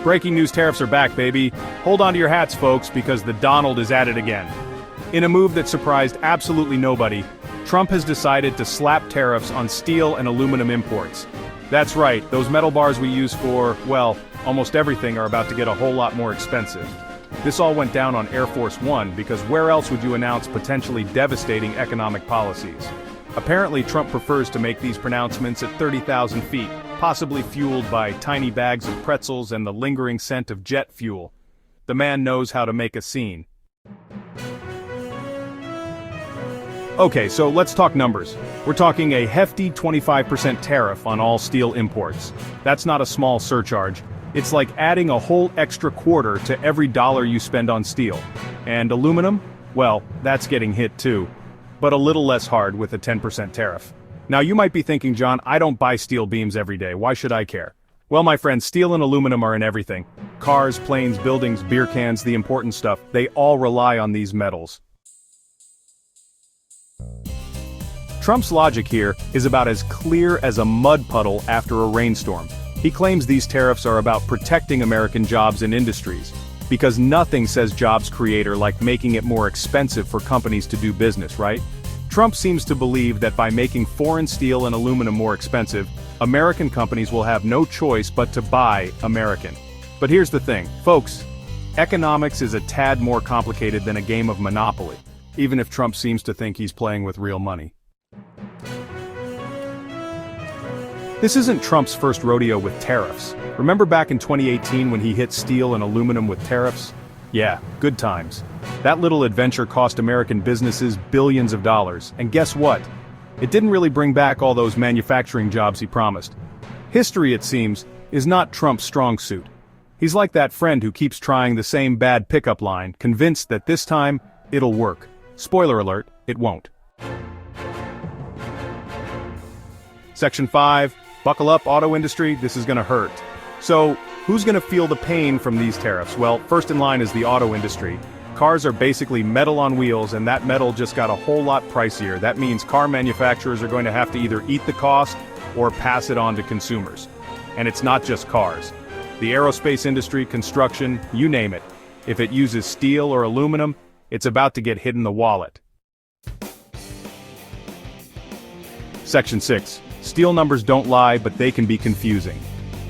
Breaking news, tariffs are back, baby. Hold on to your hats, folks, because the Donald is at it again. In a move that surprised absolutely nobody, Trump has decided to slap tariffs on steel and aluminum imports. That's right, those metal bars we use for, well, almost everything are about to get a whole lot more expensive. This all went down on Air Force One because where else would you announce potentially devastating economic policies? Apparently, Trump prefers to make these pronouncements at 30,000 feet, possibly fueled by tiny bags of pretzels and the lingering scent of jet fuel. The man knows how to make a scene. Okay, so let's talk numbers. We're talking a hefty 25% tariff on all steel imports. That's not a small surcharge. It's like adding a whole extra quarter to every dollar you spend on steel. And aluminum? Well, that's getting hit too. But a little less hard with a 10% tariff. Now you might be thinking, John, I don't buy steel beams every day, why should I care? Well, my friend, steel and aluminum are in everything. Cars, planes, buildings, beer cans, the important stuff, they all rely on these metals. Trump's logic here is about as clear as a mud puddle after a rainstorm. He claims these tariffs are about protecting American jobs and industries. Because nothing says jobs creator like making it more expensive for companies to do business, right? Trump seems to believe that by making foreign steel and aluminum more expensive, American companies will have no choice but to buy American. But here's the thing, folks, economics is a tad more complicated than a game of Monopoly, even if Trump seems to think he's playing with real money. This isn't Trump's first rodeo with tariffs. Remember back in 2018 when he hit steel and aluminum with tariffs? Yeah, good times. That little adventure cost American businesses billions of dollars, and guess what? It didn't really bring back all those manufacturing jobs he promised. History, it seems, is not Trump's strong suit. He's like that friend who keeps trying the same bad pickup line, convinced that this time, it'll work. Spoiler alert, it won't. Section 5. Buckle up, auto industry, this is gonna hurt. So, who's gonna feel the pain from these tariffs? Well, first in line is the auto industry. Cars are basically metal on wheels, and that metal just got a whole lot pricier. That means car manufacturers are going to have to either eat the cost or pass it on to consumers. And it's not just cars. The aerospace industry, construction, you name it. If it uses steel or aluminum, it's about to get hit in the wallet. Section 6. Steel numbers don't lie, but they can be confusing.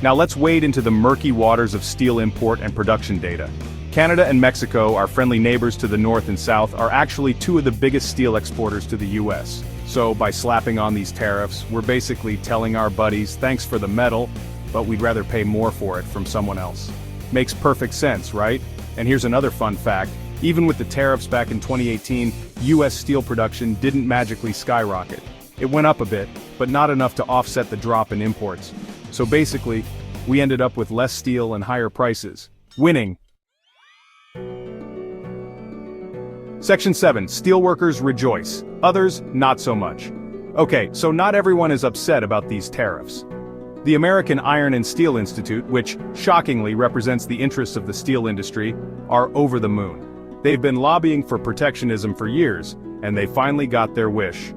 Now let's wade into the murky waters of steel import and production data. Canada and Mexico, our friendly neighbors to the north and south, are actually two of the biggest steel exporters to the US. So by slapping on these tariffs, we're basically telling our buddies, thanks for the metal, but we'd rather pay more for it from someone else. Makes perfect sense, right? And here's another fun fact. Even with the tariffs back in 2018, US steel production didn't magically skyrocket. It went up a bit, but not enough to offset the drop in imports. So basically, we ended up with less steel and higher prices. Winning. Section 7. Steelworkers rejoice. Others, not so much. Okay, so not everyone is upset about these tariffs. The American Iron and Steel Institute, which, shockingly, represents the interests of the steel industry, are over the moon. They've been lobbying for protectionism for years, and they finally got their wish.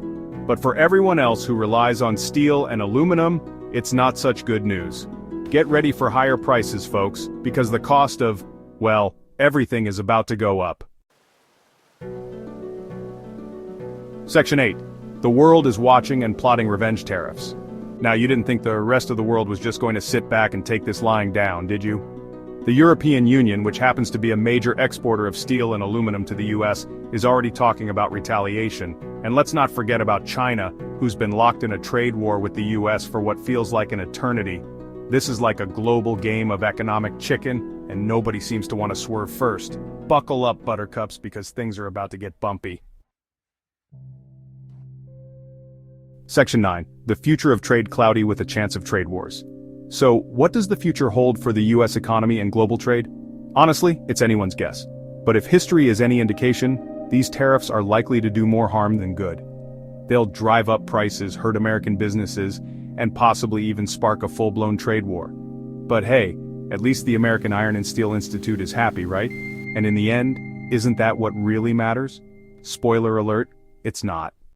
But for everyone else who relies on steel and aluminum, it's not such good news. Get ready for higher prices, folks, because the cost of, well, everything is about to go up. Section 8. The world is watching and plotting revenge tariffs. Now, you didn't think the rest of the world was just going to sit back and take this lying down, did you? The European Union, which happens to be a major exporter of steel and aluminum to the US, is already talking about retaliation. And let's not forget about China, who's been locked in a trade war with the US for what feels like an eternity. This is like a global game of economic chicken, and nobody seems to want to swerve first. Buckle up, buttercups, because things are about to get bumpy. Section 9. The future of trade cloudy with a chance of trade wars. So, what does the future hold for the US economy and global trade? Honestly, it's anyone's guess. But if history is any indication, these tariffs are likely to do more harm than good. They'll drive up prices, hurt American businesses, and possibly even spark a full-blown trade war. But hey, at least the American Iron and Steel Institute is happy, right? And in the end, isn't that what really matters? Spoiler alert, it's not.